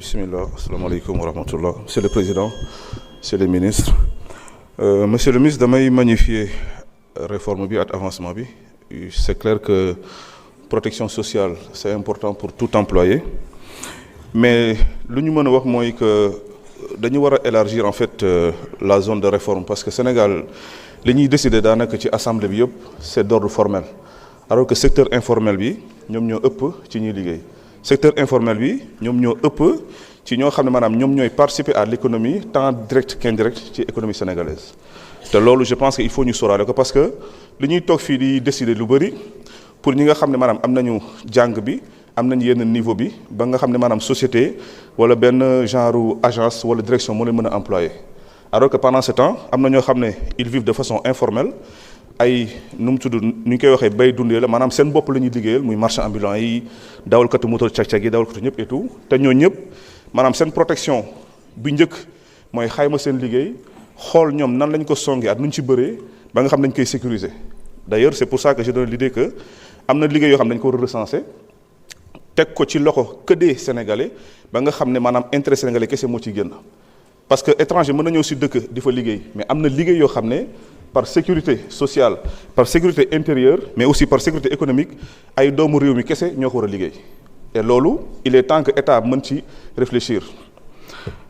Bismillah, assalamu alaikum wa rahmatullah. Monsieur le Président, Monsieur le Ministre, Monsieur le Ministre, damay magnifier réforme bi ak avancement bi. C'est clair que protection sociale, c'est important pour tout employé. Mais lu ñu mën a wax mooy que dañu war a élargir en fait la zone de réforme parce que Sénégal li ñuy décider daanaka ci assemblée bi yëpp c'est d'ordre formel alors que secteur informel bi ñoom ñoo ëpp ci ñuy liggéey. Secteur informel bi ñoom ñoo ëpp ci ñoo xam ne maanaam ñoom ñooy participer à l'économie tant direct qu'indirect ci économie sénégalaise te loolu je pense que il faut ñu sóoraale ko parce que li ñuy toog fii di décider lu bëri pour ñi nga xam ne maanaam am nañu jàng bi am nañu yenn niveau bi ba nga xam ne maanaam société wala benn genre agence wala direction moo leen mën a employer alors que pendant ce temps am na ñoo xam ne ils vivent de façon informelle ay nu mu tudd nu ñu koy waxee bay dundee la maanaam seen bopp la ñuy liggéeyal muy marchand ambulant yi dawalkatu moto cag-cag yi dawalkatu ñëpp et tout te ñoo ñëpp maanaam seen protection bi njëkk mooy xayma seen liggéey xool ñoom nan lañ ko songee ak nu ñu ci bëree ba nga xam nañ koy sécuriser d'ailleurs c'est pour ça que je donne l'idée que am na liggéey yoo xam ne dañ ko war a recenser teg ko ci loxo que des sénégalais ba nga xam ne maanaam intérêt sénégalais kese moo ciy génn parce que étranger mën na ñëw si dëkk di fa liggéey mais am na liggéey yoo xam ne par sécurité sociale par sécurité intérieure mais aussi par sécurité économique ay doomu réew mi kese ñoo ko war a liggéey et loolu il est temps que état mën ci réfléchir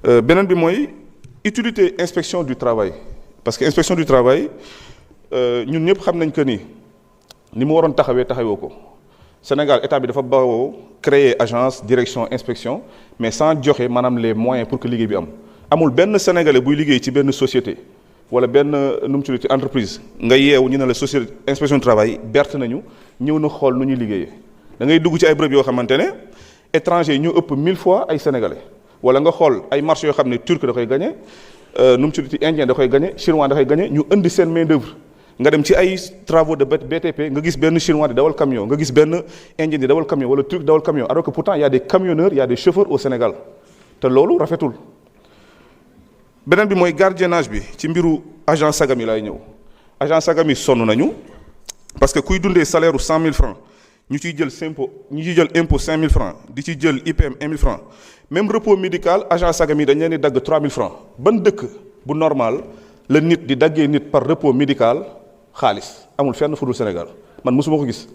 beneen bi mooy utilité inspection du travail parce que inspection du travail ñun ñëpp xam nañ que ni mu waroon taxawoo ko Sénégal état bi dafa bawoo créer agence direction inspection mais sans joxe maanaam les moyens pour que liggéey bi am amul benn sénégalais buy liggéey ci benn société wala benn nu mu tudd ci entreprise nga yeewu ñu ne la société inspection du travail berte nañu ñëw na xool nu ñuy liggéeyee da ngay dugg ci ay bërëb yoo xamante ne étranger ñu ëpp 1000 fois ay sénégalais wala nga xool ay marché yoo xam ne turc da koy gagné nu mu tudd ci indien da koy gagné chinois da koy gagné ñu indi seen main d'œuvre nga dem ci ay travaux de BTP nga gis benn chinois di dawal camion nga gis benn indien di dawal camion wala turc dawal camion alors que pourtant il y a des camionneurs il y a des chauffeurs au Sénégal te loolu rafetul. beneen bi mooy gardiennage bi ci mbiru agent sagam yi laay ñëw agent sagam yi sonn nañu parce que kuy dundee salaire u 100 000 francs ñu ciy jël impôt 5 000 francs di ci jël IPM 1 000 francs même repos médical agent sagam yi dañ leen di dagg 3 000 francs ban dëkk bu normal la nit di daggee nit par repos médical xaalis amul fenn fu dul Sénégal man mosuma ko gis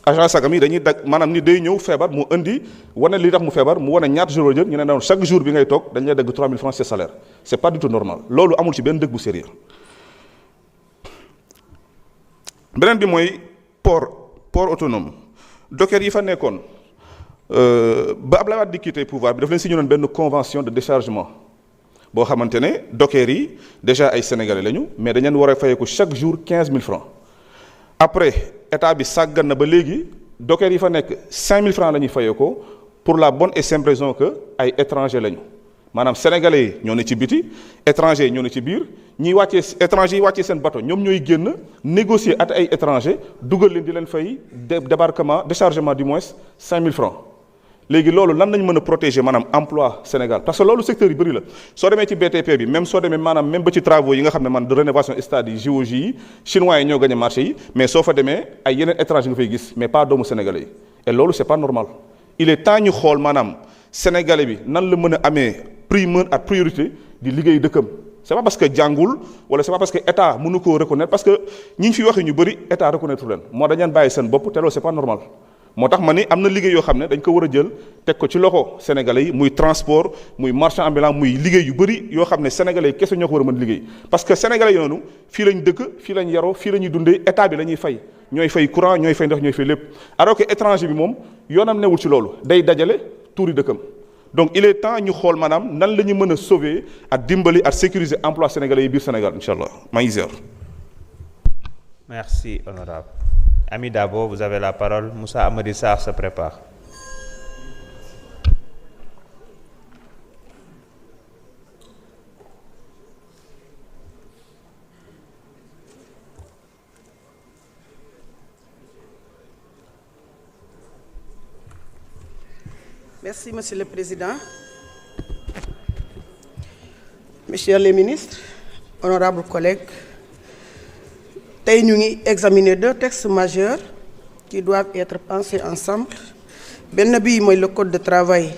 agent sagam yi dañuy dagg maanaam ni day ñëw feebar mu indi wane li tax mu feebar mu wane ñaata jour la jël ñu ne noonu chaque jour bi ngay toog dañ lay dagg 3 000 francs c'est salaire c'est pas du tout normal loolu amul ci benn dëkk bu sérieux beneen bi mooy port autonome docker yi fa nekkoon ba Abdoulaye Wade di quitté pouvoir bi daf leen signé woon benn convention de déchargement boo xamante ne docker yi déjà ay sénégalais lañu mais dañ leen war a fayeeku chaque jour 15 000 francs après état bi sàggan na ba léegi docker yi fa nekk 5 000 francs la ñuy fayee ko pour la bonne et simple raison que ay étrangers lañu maanaam sénégalais yi ñoo ne ci biti étrangers yi ñoo ne ci biir ñiy wàccee étrangers yi wàccee seen bateau ñoom ñooy génn négocier at ay étrangers dugal leen di leen fay débarquement déchargement du moins 5 000 francs léegi loolu lan lañ mën a protéger maanaam emploi Sénégal parce que loolu secteur yu bëri la soo demee ci BTP bi même soo demee maanaam même ba ci travaux yi nga xam ne man de rénovation stade yi géologie yi chinois yi ñoo gagné marché yi mais soo fa demee ay yeneen étranger nga fay gis mais pas doomu sénégalais yi et loolu c'est pas normal il est temps ñu xool maanaam sénégalais bi nan la mën a amee primeur ak priorité di liggéey dëkkam c'est pas parce que jàngul wala c'est pas parce que état mënu koo reconnaître parce que ñi ñu fi waxee ñu bëri état reconnaître leen moo dañ leen bàyyi seen bopp te loolu c'est pas normal moo tax ma ni am na liggéey yoo xam ne dañ ko war a jël teg ko ci loxo sénégalais yi muy transport muy marchand ambulant muy liggéey yu bëri yoo xam ne sénégalais yi kese ñoo ko war a mën liggéey parce que sénégalais yi noonu fii lañ dëkk fii lañ yaroo fii la ñuy dundee état bi la ñuy fay ñooy fay courant ñooy fay ndox ñooy fay lépp alors que étranger bi moom yoonam newul ci loolu day dajale tuuri dëkkam donc il est temps ñu xool maanaam nan la ñu mën a sauver ak dimbali ak sécuriser emploi sénégalais yi biir Sénégal incha allah maa ngi ziar. Merci honorable. Ami Dabo, vous avez la parole. Moussa Amadi Sarr se prépare. Merci, Monsieur le Président. Messieurs les ministres, honorables collègues, tey ñu ngi examiner 2 textes majeurs qui doivent être pensés ensemble benn bi mooy le code de travail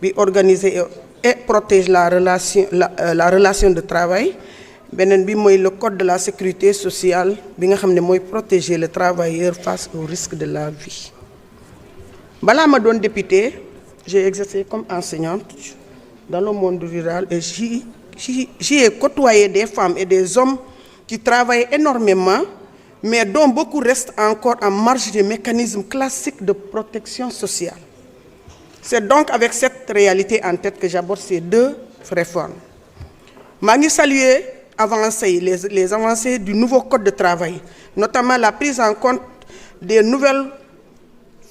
bi organiser et protège la relation de travail beneen bi mooy le code de la sécurité sociale bi nga xam ne mooy protéger le travailleur face au risque de la vie. Balaa ma doon député j'ai exercé comme enseignante dans le monde rural et j'y ai côtoyé des femmes et des hommes qui travaillent énormément mais dont beaucoup restent encore en marge des mécanismes classiques de protection sociale. C'est donc avec cette réalité en tête que j'aborde ces deux réformes. maa ngi saluer les avancées du nouveau code de travail, notamment la prise en compte des nouvelles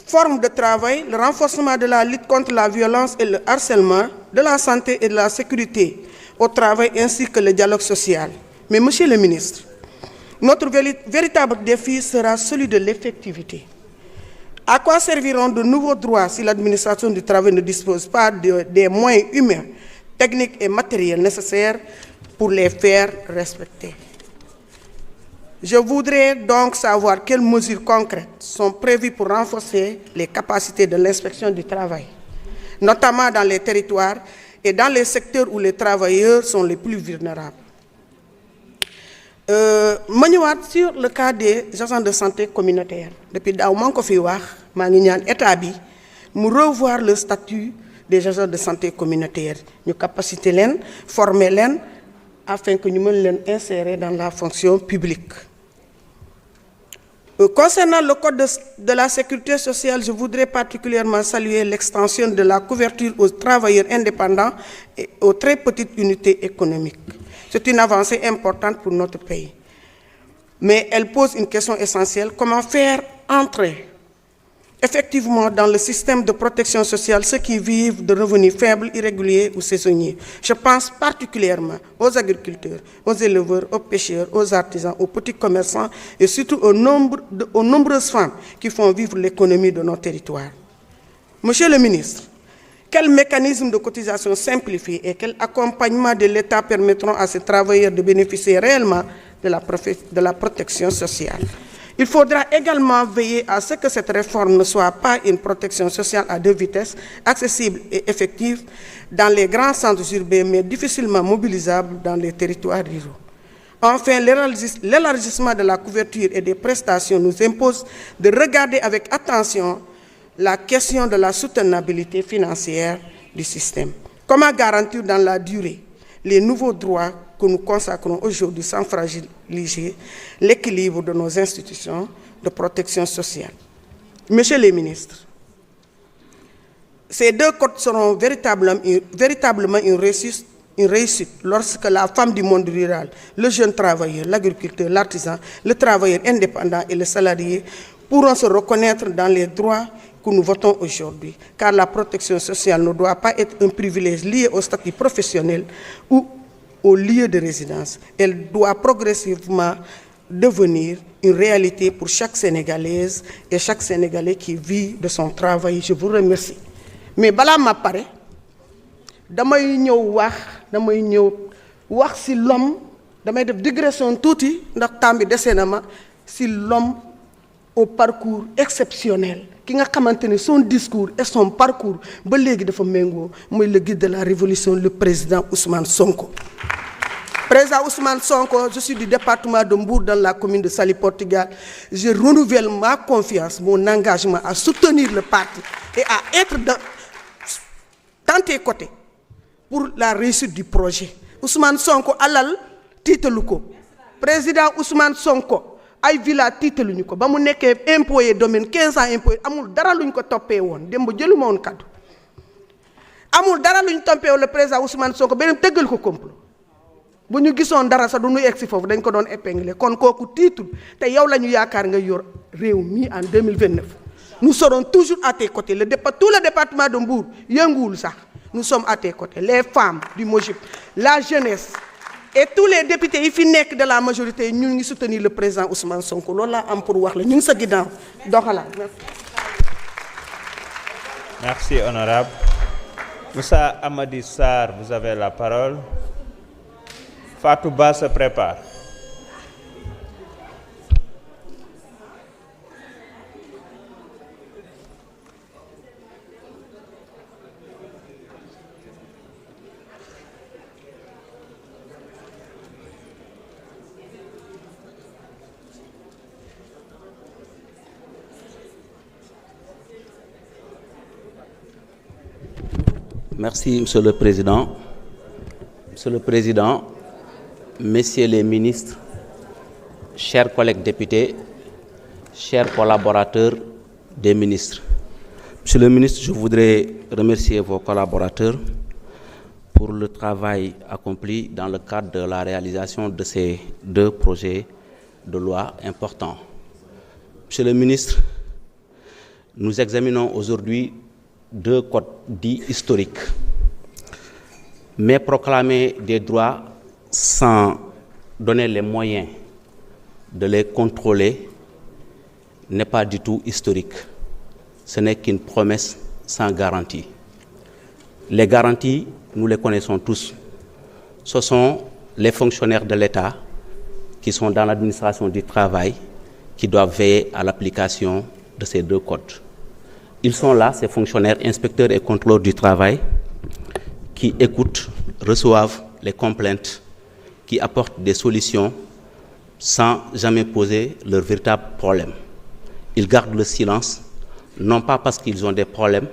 formes de travail, le renforcement de la lutte contre la violence et le harcèlement, de la santé et de la sécurité au travail ainsi que le dialogue social. Mais Monsieur le ministre, notre véritable défi sera celui de l'effectivité. À quoi serviront de nouveaux droits si l'administration du travail ne dispose pas des moyens humains, techniques et matériels nécessaires pour les faire respecter? Je voudrais donc savoir quelles mesures concrètes sont prévues pour renforcer les capacités de l'inspection du travail, notamment dans les territoires et dans les secteurs où les travailleurs sont les plus vulnérables. Ma ñëwaat sur le cas des agents de santé communautaire. Depuis daaw maa ngi ko fi wax maa ngi ñaan état bi mu revoir le statut des agents de santé communautaire, ñu capaciter leen, former leen afin que ñu mën leen insérer dans la fonction publique. Concernant le code de la sécurité sociale, je voudrais particulièrement saluer l'extension de la couverture aux travailleurs indépendants et aux très petites unités économiques. C'est une avancée importante pour notre pays. Mais elle pose une question essentielle: comment faire entrer effectivement dans le système de protection sociale ceux qui vivent de revenus faibles, irréguliers ou saisonniers? Je pense particulièrement aux agriculteurs, aux éleveurs, aux pêcheurs, aux artisans, aux petits commerçants et surtout aux nombreuses femmes qui font vivre l'économie de nos territoires. Monsieur le ministre, quels mécanismes de cotisation simplifiés et quel accompagnement de l'État permettront à ces travailleurs de bénéficier réellement de la protection sociale? Il faudra également veiller à ce que cette réforme ne soit pas une protection sociale à deux vitesses, accessible et effective dans les grands centres urbains, mais difficilement mobilisable dans les territoires ruraux. Enfin, l'élargissement de la couverture et des prestations nous impose de regarder avec attention la question de la soutenabilité financière du système. Comment garantir dans la durée les nouveaux droits que nous consacrons aujourd'hui sans fragiliser l'équilibre de nos institutions de protection sociale? Monsieur les ministres, ces deux codes seront véritablement une réussite lorsque la femme du monde rural, le jeune travailleur, l'agriculteur, l'artisan, le travailleur indépendant et le salarié pourront se reconnaître dans les droits que nous votons aujourd'hui, car la protection sociale ne doit pas être un privilège lié au statut professionnel ou au lieu de résidence. Elle doit progressivement devenir une réalité pour chaque Sénégalaise et chaque Sénégalais qui vit de son travail. Je vous remercie. Mais balaa ma pare damay ñëw wax ci l'homme, damay def digression tuuti ndax temps bi dese na ma, ci l'homme au parcours exceptionnel ki nga xamante ne son discours et son parcours ba léegi dafa méngoo, mooy le guide de la révolution, le président Ousmane Sonko. Président Ousmane Sonko, je suis du département de Mbour dans la commune de Saly Portugal. Je renouvelle ma confiance, mon engagement à soutenir le parti et à être dans tes côtés pour la réussite du projet. Ousmane Sonko alal tiitalu ko. Président Ousmane Sonko ay villa tiitaluñu ko ba mu nekkee impôt et domaine 15 ans impôt amul dara luñ ko toppee woon démb jëluma woon kaddu amul dara luñ toppee woon le président Ousmane Sonko beneen tëggal ko complot bu ñu gisoon dara sax du ñu egg si foofu dañ ko doon épingler kon kooku tiitul te yow la ñu yaakaar nga yor réew mi en 2029. Nous serons toujours à tes côtés. Tout le département de Mbour yënguwul sax nous sommes à tes côtés, les femmes du MOJIP, la jeunesse et tous les députés yi fi nekk de la majorité ñu ngi soutenir le président Ousmane Sonko. Loolu laa am pour wax la ñu ngi sa ginnaaw doxalal. Merci honorable. Moussa Amady Sarr, vous avez la parole. Fatou Ba se prépare. Merci, Monsieur le Président. Monsieur le Président, Messieurs les ministres, chers collègues députés, chers collaborateurs des ministres. Monsieur le ministre, je voudrais remercier vos collaborateurs pour le travail accompli dans le cadre de la réalisation de ces 2 projets de loi importants. Monsieur le ministre, nous examinons aujourd'hui 2 codes dits historiques. Mais proclamer des droits sans donner les moyens de les contrôler n'est pas du tout historique. Ce n'est qu'une promesse sans garantie. Les garanties, nous les connaissons tous. Ce sont les fonctionnaires de l'État qui sont dans l'administration du travail qui doivent veiller à l'application de ces 2 codes. Ils sont là, ces fonctionnaires, inspecteurs et contrôleurs du travail, qui écoutent, reçoivent les complaintes, qui apportent des solutions sans jamais poser leur véritable problème. Ils gardent le silence, non pas parce qu'ils ont des problèmes,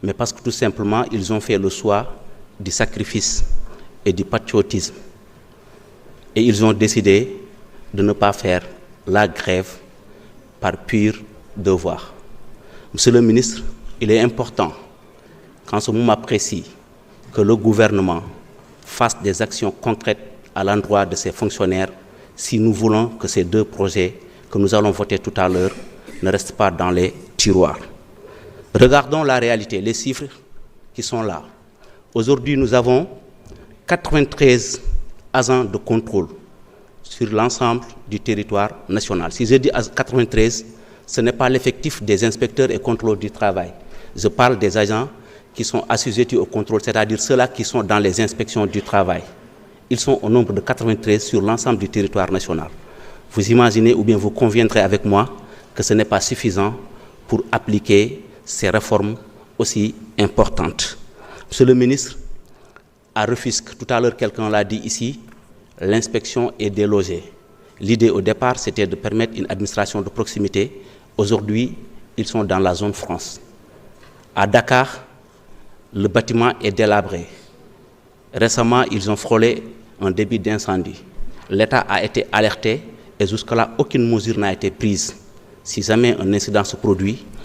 mais parce que tout simplement, ils ont fait le choix du sacrifice et du patriotisme. Et ils ont décidé de ne pas faire la grève par pur devoir. Monsieur le ministre, il est important qu'en ce moment précis, que le gouvernement fasse des actions concrètes à l'endroit de ces fonctionnaires si nous voulons que ces 2 projets que nous allons voter tout à l'heure ne restent pas dans les tiroirs. Regardons la réalité, les chiffres qui sont là. Aujourd'hui, nous avons 93 agents de contrôle sur l'ensemble du territoire national. Si je dis 93, ce n'est pas l'effectif des inspecteurs et contrôleurs du travail. Je parle des agents qui sont assujettis au contrôle, c'est-à-dire ceux-là qui sont dans les inspections du travail. Ils sont au nombre de 93 sur l'ensemble du territoire national. Vous imaginez ou bien vous conviendrez avec moi que ce n'est pas suffisant pour appliquer ces réformes aussi importantes. Monsieur le ministre, à Rufisque, tout à l'heure quelqu'un l'a dit ici, l'inspection est délogée. L'idée au départ, c'était de permettre une administration de proximité. Aujourd'hui, ils sont dans la zone France. À Dakar, le bâtiment est délabré. Récemment, ils ont frôlé un début d'incendie. L'État a été alerté et jusque-là, aucune mesure n'a été prise. Si jamais un incident se produit,